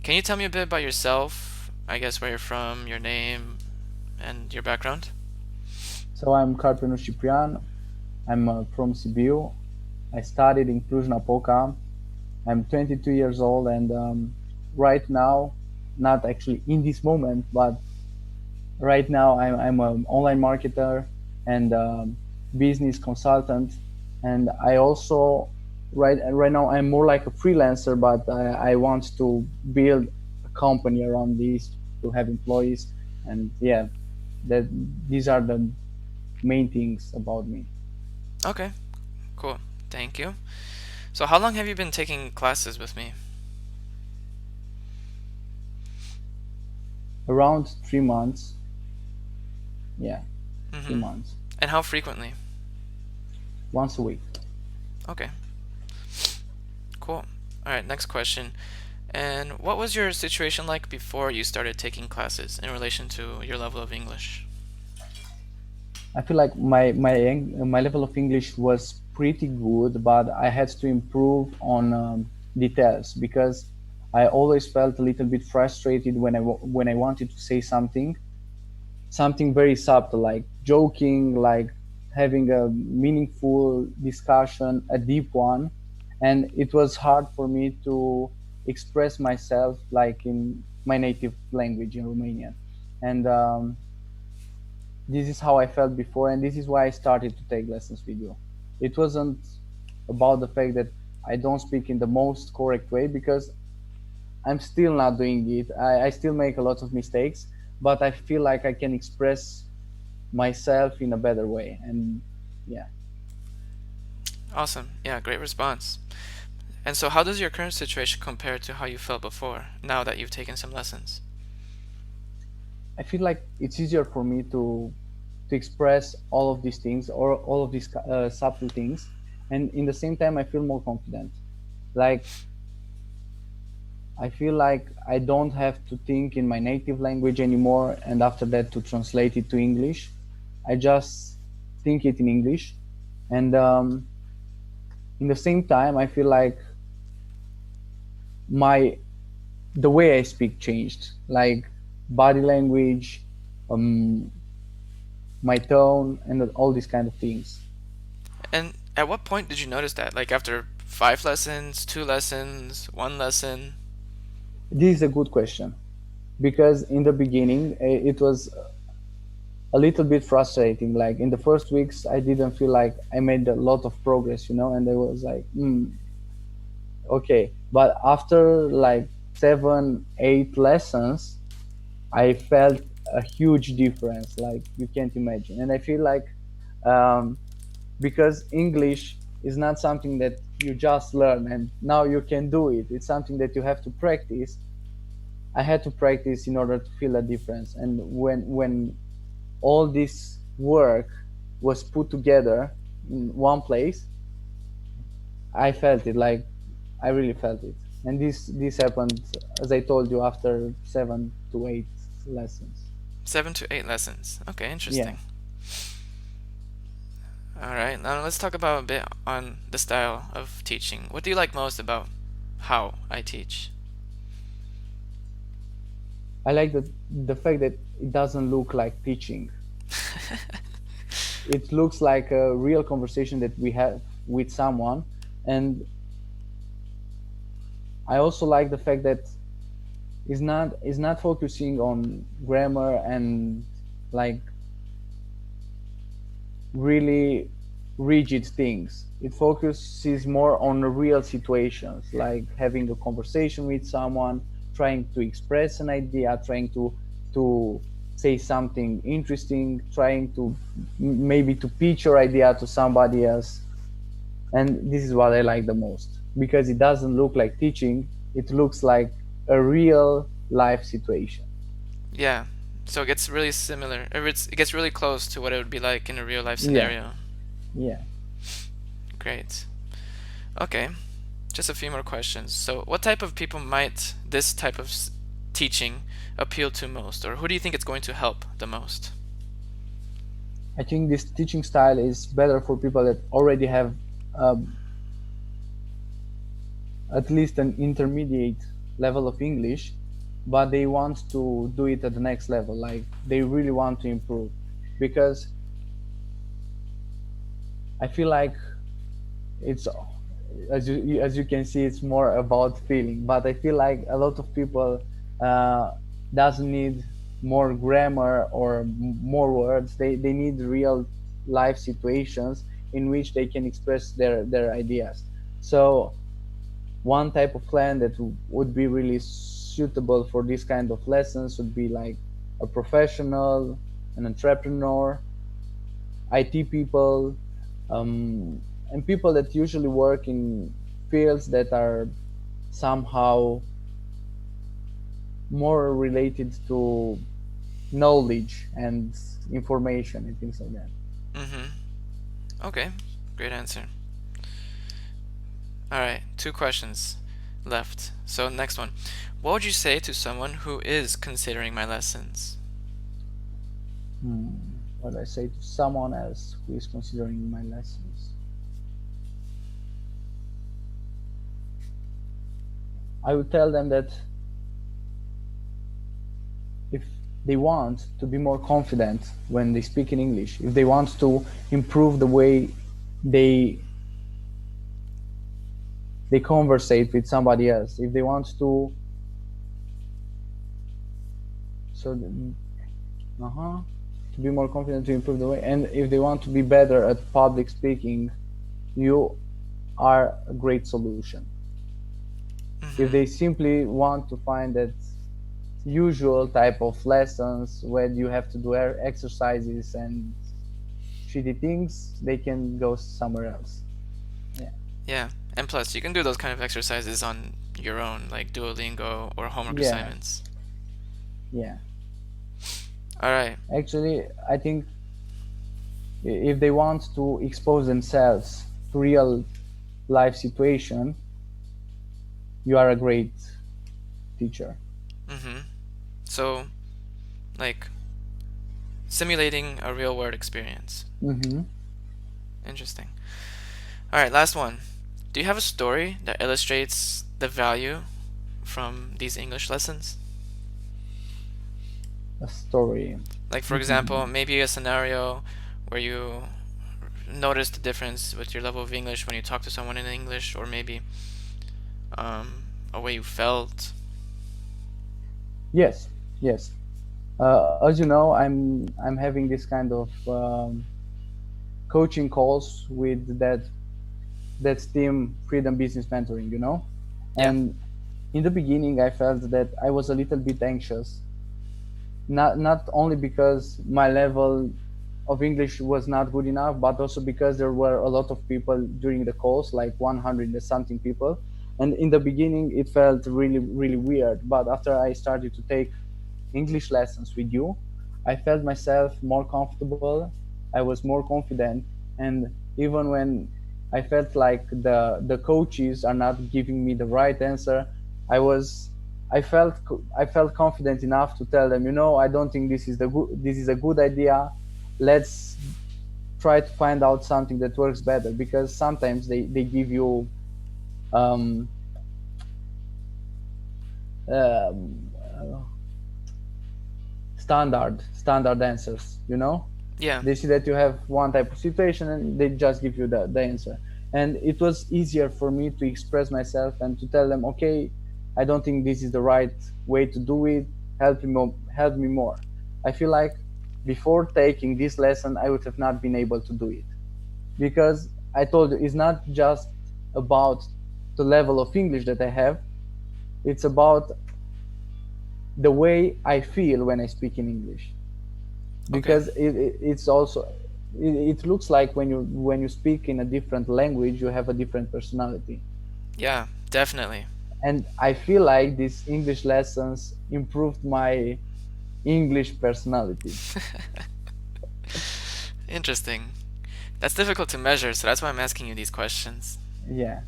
Can you tell me a bit about yourself? I guess where you're from, your name, and your background? So I'm Carpenu Ciprian. I'm from Sibiu. I studied in Cluj-Napoca. I'm 22 years old, and right now, not actually in this moment, but right now I'm an online marketer and business consultant, and I also right now I'm more like a freelancer, but I want to build a company around this to have employees, and yeah, that these are the main things about me. Okay, cool. Thank you. So how long have you been taking classes with me? Around 3 months, yeah, three Mm-hmm. months, And how frequently? once a week. Okay, cool. All right, next question. And what was your situation like before you started taking classes in relation to your level of English? I feel like my level of English was pretty good, but I had to improve on details because I always felt a little bit frustrated when when I wanted to say something very subtle, like joking, like having a meaningful discussion, a deep one, and it was hard for me to express myself like in my native language in Romanian, and this is how I felt before, and this is why I started to take lessons with you. It wasn't about the fact that I don't speak in the most correct way because I'm still not doing it. I still make a lot of mistakes, but I feel like I can express myself in a better way. And yeah, Awesome. Yeah, great response. And so how does your current situation compare to how you felt before, now that you've taken some lessons? I feel like it's easier for me to express all of these things or all of these subtle things, and in the same time, I feel more confident. Like I feel like I don't have to think in my native language anymore, and after that to translate it to English. I just think it in English, and in the same time, I feel like my the way I speak changed, like body language, um, my tone, and all these kind of things. And at what point did you notice that? Like after 5 lessons, 2 lessons, 1 lesson? This is a good question because in the beginning it was a little bit frustrating. Like in the first weeks, I didn't feel like I made a lot of progress, and I was like, okay. But after like 7, 8 lessons, I felt a huge difference, like you can't imagine. And I feel like um, because English is not something that you just learn and now you can do it. It's something that you have to practice. I had to practice in order to feel a difference. And when all this work was put together in one place, I felt it. Like I really felt it. And this happened, as I told you, after 7 to 8 lessons. 7 to 8 lessons. Okay, Yeah, interesting. All right, now let's talk about a bit on the style of teaching. What do you like most about how I teach? I like the fact that it doesn't look like teaching. It looks like a real conversation that we have with someone, and I also like the fact that is not focusing on grammar and like really rigid things. It focuses more on real situations, like having a conversation with someone, trying to express an idea, trying to say something interesting, trying to maybe to pitch your idea to somebody else. And this is what I like the most because it doesn't look like teaching, it looks like a real life situation. Yeah, so it gets really similar, or it gets really close to what it would be like in a real life Yeah, scenario. yeah. Great. Okay, just a few more questions. So, what type of people might this type of teaching appeal to most, or who do you think it's going to help the most? I think this teaching style is better for people that already have um, at least an intermediate level of English, but they want to do it at the next level. Like they really want to improve, because I feel like it's, as you can see, it's more about feeling. But I feel like a lot of people uh, doesn't need more grammar or more words. They need real life situations in which they can express their ideas. So one type of plan that would be really suitable for this kind of lessons would be like a professional, an entrepreneur, IT people, and people that usually work in fields that are somehow more related to knowledge and information and things like that. Mm-hmm. Okay, great answer. All right, two questions left. So next one. What would you say to someone who is considering my lessons? What do I say to someone else who is considering my lessons? I would tell them that if they want to be more confident when they speak in English, if they want to improve the way they they conversate with somebody else, if they want so uh-huh, to be more confident, to improve the way, and if they want to be better at public speaking, you are a great solution. If Mm-hmm. they simply want to find that usual type of lessons where you have to do exercises and shitty things, they can go somewhere else. Yeah. Yeah, and plus you can do those kind of exercises on your own, like Duolingo or homework Yeah. assignments. Yeah. All right. Actually, I think if they want to expose themselves to real life situation, you are a great teacher. Mm-hmm. So, like, simulating a real world experience. Mm-hmm. Interesting. All right, last one. Do you have a story that illustrates the value from these English lessons? A story. Like, for Mm-hmm. example, maybe a scenario where you notice the difference with your level of English when you talk to someone in English, or maybe a way you felt. Yes. Yes. As you know, I'm having this kind of coaching calls with that team, Freedom Business Mentoring, Yeah. and in the beginning I felt that I was a little bit anxious, not only because my level of English was not good enough, but also because there were a lot of people during the calls, like 100 and something people. And in the beginning, it felt really, really weird. But after I started to take English lessons with you, I felt myself more comfortable. I was more confident, and even when I felt like the coaches are not giving me the right answer, I was I felt confident enough to tell them, I don't think this is a good idea. Let's try to find out something that works better, because sometimes they give you um, um, standard answers. Yeah. They see that you have one type of situation and they just give you the answer. And it was easier for me to express myself and to tell them, okay, I don't think this is the right way to do it. Help me more. I feel like before taking this lesson I would have not been able to do it, because I told you, it's not just about the level of English that I have, it's about the way I feel when I speak in English. Okay. Because it's also, it looks like when you speak in a different language, you have a different personality. Yeah, definitely. And I feel like these English lessons improved my English personality. Interesting. That's difficult to measure, so that's why I'm asking you these questions. Yeah.